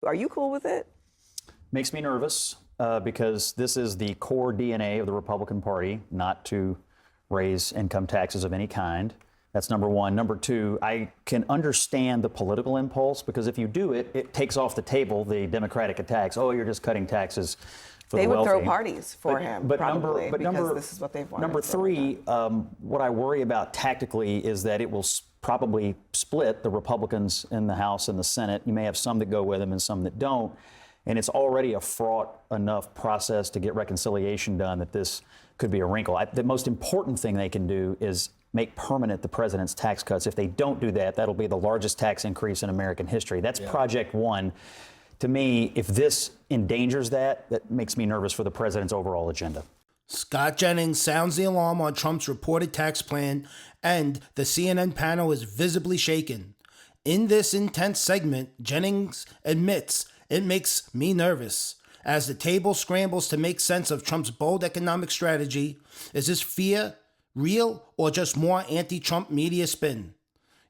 Are you cool with it? Makes me nervous because this is the core DNA of the Republican Party, not to raise income taxes of any kind. That's number one. Number two, I can understand the political impulse because if you do it, it takes off the table the Democratic attacks. Oh, you're just cutting taxes for they the wealthy. They would throw parties for him, probably, because this is what they've wanted. Number three, what I worry about tactically is that it will probably split the Republicans in the House and the Senate. You may have some that go with him and some that don't. And it's already a fraught enough process to get reconciliation done that this could be a wrinkle. The most important thing they can do is make permanent the president's tax cuts. If they don't do that, that'll be the largest tax increase in American history. That's project one. To me, if this endangers that, that makes me nervous for the president's overall agenda. Scott Jennings sounds the alarm on Trump's reported tax plan, and the CNN panel is visibly shaken. In this intense segment, Jennings admits it makes me nervous. As the table scrambles to make sense of Trump's bold economic strategy, is this fear real or just more anti-Trump media spin?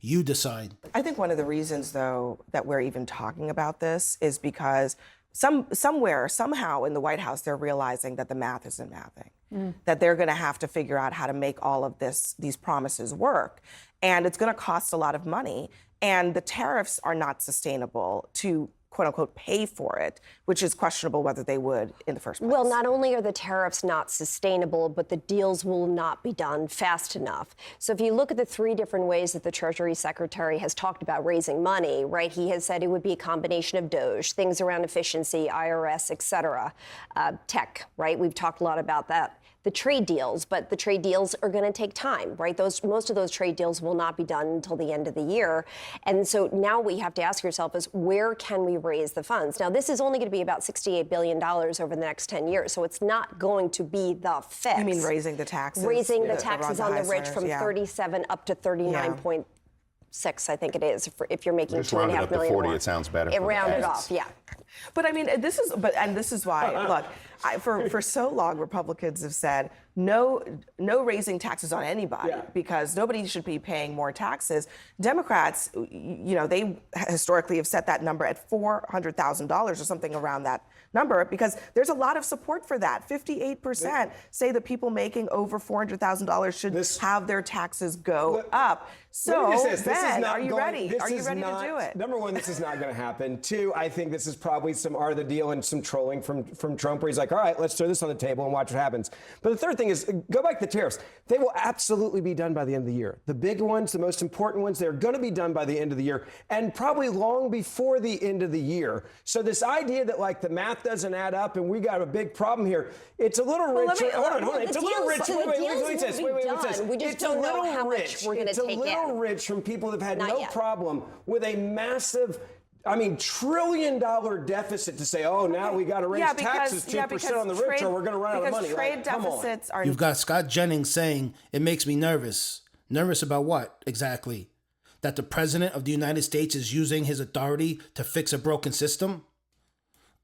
You decide. I think one of the reasons, though, that we're even talking about this is because somewhere, somehow in the White House, they're realizing that the math isn't mathing, that they're going to have to figure out how to make all of these promises work. And it's going to cost a lot of money. And the tariffs are not sustainable to quote unquote pay for it, which is questionable whether they would in the first place. Well, not only are the tariffs not sustainable, but the deals will not be done fast enough. So if you look at the three different ways that the Treasury Secretary has talked about raising money, right, he has said it would be a combination of DOGE, things around efficiency, IRS, et cetera, tech, right? We've talked a lot about that. The trade deals, but the trade deals are going to take time, right? Most of those trade deals will not be done until the end of the year. And so now what you have to ask yourself is, where can we raise the funds? Now, this is only going to be about $68 billion over the next 10 years, so it's not going to be the fix. You mean raising the taxes? Raising the taxes on the rich from 37 up to 39.6, I think it is, if you're making $2.5 million. Just round it up to 40, it sounds better. It rounded off, yeah. But I mean, this is why, look, for so long, Republicans have said no raising taxes on anybody because nobody should be paying more taxes. Democrats, they historically have set that number at $400,000 or something around that number because there's a lot of support for that. 58% say that people making over $400,000 should have their taxes go up. So, Ben, are you ready? Are you ready to do it? Number one, this is not going to happen. Two, I think this is probably some art of the deal and some trolling from Trump where he's like, all right, let's throw this on the table and watch what happens. But the third thing is, go back to the tariffs. They will absolutely be done by the end of the year. The big ones, the most important ones, they're going to be done by the end of the year and probably long before the end of the year. So this idea that like the math doesn't add up and we got a big problem here, it's a little rich. Hold on. It's a little rich. We just don't know how much we're going to take in. It's a little rich from people that have had no problem with a massive, trillion-dollar deficit to say, oh, now we got to raise taxes 2% on the rich or we're going to run out of money. Trade deficits are. You've got Scott Jennings saying it makes me nervous. Nervous about what exactly? That the president of the United States is using his authority to fix a broken system?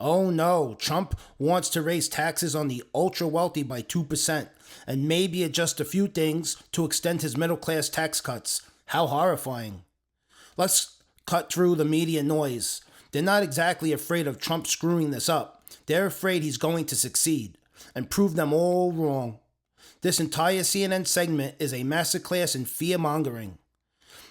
Oh no, Trump wants to raise taxes on the ultra-wealthy by 2% and maybe adjust a few things to extend his middle-class tax cuts. How horrifying. Let's cut through the media noise. They're not exactly afraid of Trump screwing this up. They're afraid he's going to succeed and prove them all wrong. This entire CNN segment is a masterclass in fear-mongering.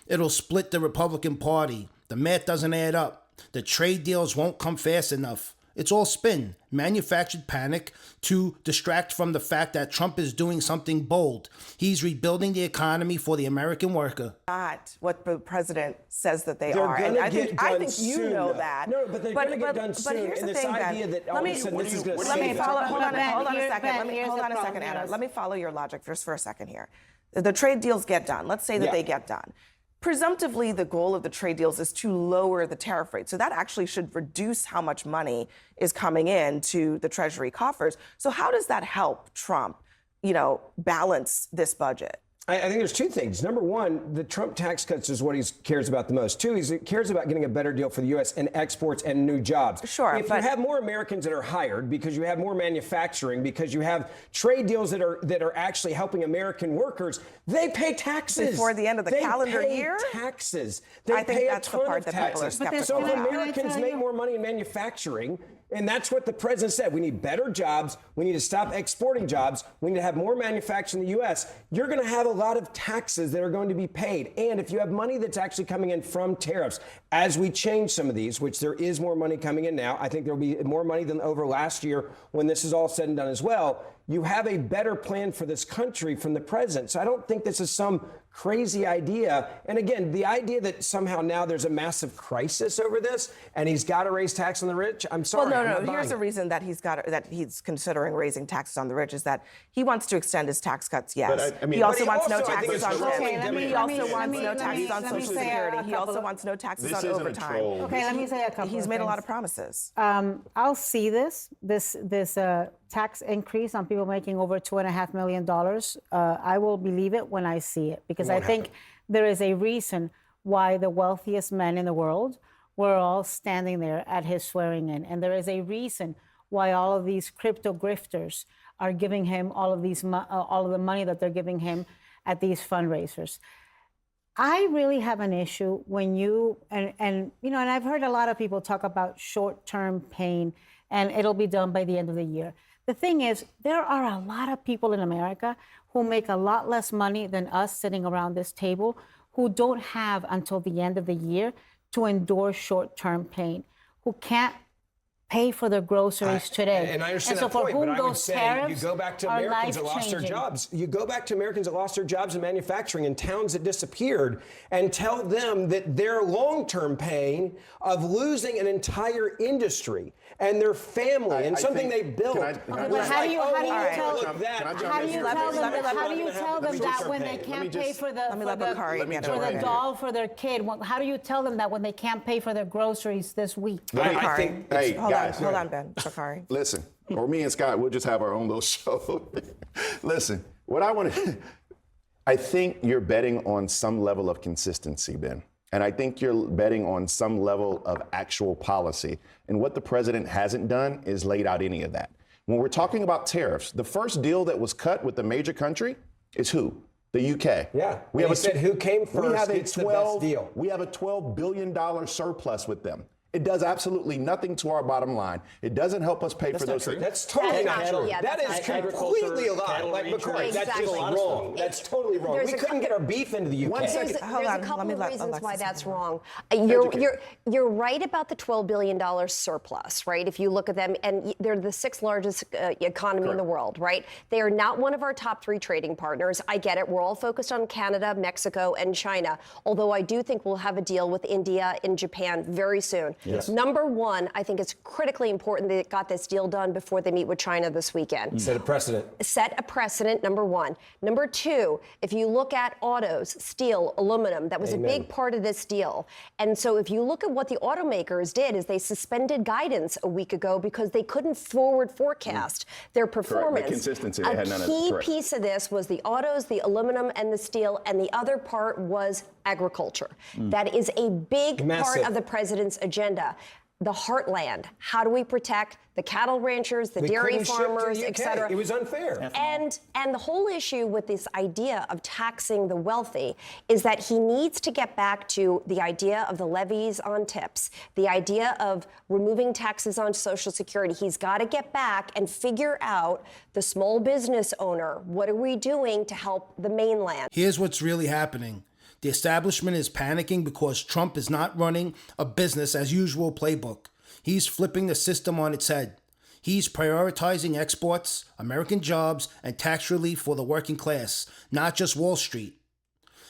It'll split the Republican Party. The math doesn't add up. The trade deals won't come fast enough. It's all spin, manufactured panic to distract from the fact that Trump is doing something bold. He's rebuilding the economy for the American worker. Not what the president says that they are. And I think you know that. No, but they're going to get done soon. But here's the thing, Ben. Hold on a second, Anna. Let me follow your logic just for a second here. The trade deals get done. Let's say that they get done. Presumptively, the goal of the trade deals is to lower the tariff rate. So that actually should reduce how much money is coming in to the Treasury coffers. So how does that help Trump, balance this budget? I think there's two things. Number one, the Trump tax cuts is what he cares about the most. Two, he cares about getting a better deal for the U.S. and exports and new jobs. Sure, if you have more Americans that are hired because you have more manufacturing, because you have trade deals that are actually helping American workers, they pay taxes before the end of the calendar year. Taxes. I think that's the part that people are skeptical So if about. Americans make more money in manufacturing, and that's what the president said. We need better jobs. We need to stop exporting jobs. We need to have more manufacturing in the U.S. You're going to have a lot of taxes that are going to be paid. And if you have money that's actually coming in from tariffs, as we change some of these, which there is more money coming in now, I think there'll be more money than over last year when this is all said and done as well. You have a better plan for this country from the president. So I don't think this is some crazy idea. And again, the idea that somehow now there's a massive crisis over this and he's got to raise tax on the rich. I'm sorry. Well, no. Here's the reason that he's considering raising taxes on the rich is that he wants to extend his tax cuts. Yes. But he also wants no I think taxes it's on trolling debt. Democrats. He also wants no taxes on Social Security. He also wants no taxes on overtime. Okay, let me say a couple He's of made a lot things. of promises. I'll see this tax increase on people making over $2.5 million. I will believe it when I see it, because I think there is a reason why the wealthiest men in the world were all standing there at his swearing in. And there is a reason why all of these crypto grifters are giving him all of the money that they're giving him at these fundraisers. I really have an issue when and I've heard a lot of people talk about short-term pain and it'll be done by the end of the year. The thing is, there are a lot of people in America who make a lot less money than us sitting around this table, who don't have until the end of the year to endure short-term pain, who can't pay for their groceries today. And I understand so that for point, whom but I would those say you tariffs go back to are Americans that lost their life-changing. jobs. You go back to Americans that lost their jobs in manufacturing in towns that disappeared and tell them that their long-term pain of losing an entire industry and their family and something they built. But how do you tell them that when they can't pay for the doll for their kid? How do you tell them that when they can't pay for their groceries this week? I think Hold on, Ben. Bakari. Listen, or me and Scott, we'll just have our own little show. Listen, I think you're betting on some level of consistency, Ben. And I think you're betting on some level of actual policy. And what the president hasn't done is laid out any of that. When we're talking about tariffs, the first deal that was cut with the major country is who? The UK. Yeah. We have said who came first gets the best deal. We have a $12 billion surplus with them. It does absolutely nothing to our bottom line. It doesn't help us pay for those things. That's totally not true. Yeah, that that's is not true. completely a lie. Like McCarthy, that's just wrong. That's totally wrong. We couldn't get our beef into the UK. There's Hold a on, couple let me of let reasons why Alexis that's know. wrong. You're right about the $12 billion surplus, right? If you look at them, and they're the sixth largest economy in the world, right? They are not one of our top three trading partners. I get it. We're all focused on Canada, Mexico, and China. Although I do think we'll have a deal with India and Japan very soon. Yes. Number one, I think it's critically important they got this deal done before they meet with China this weekend. Set a precedent. Set a precedent, number one. Number two, if you look at autos, steel, aluminum, that was a big part of this deal. And so if you look at what the automakers did is they suspended guidance a week ago because they couldn't forward forecast their performance. The consistency, they had none A of it. key Correct. piece of this was the autos, the aluminum, and the steel, and the other part was agriculture. That is a big part of the president's agenda. The heartland. How do we protect the cattle ranchers, the dairy farmers, et cetera? It was unfair. And the whole issue with this idea of taxing the wealthy is that he needs to get back to the idea of the levies on tips, the idea of removing taxes on Social Security. He's got to get back and figure out the small business owner. What are we doing to help the mainland? Here's what's really happening. The establishment is panicking because Trump is not running a business as usual playbook. He's flipping the system on its head. He's prioritizing exports, American jobs, and tax relief for the working class, not just Wall Street.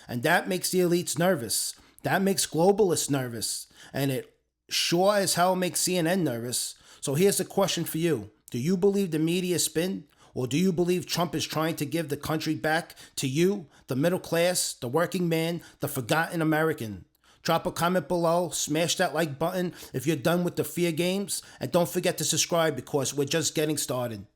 And that makes the elites nervous. That makes globalists nervous. And it sure as hell makes CNN nervous. So here's the question for you. Do you believe the media spin? Or do you believe Trump is trying to give the country back to you, the middle class, the working man, the forgotten American? Drop a comment below, smash that like button if you're done with the fear games, and don't forget to subscribe because we're just getting started.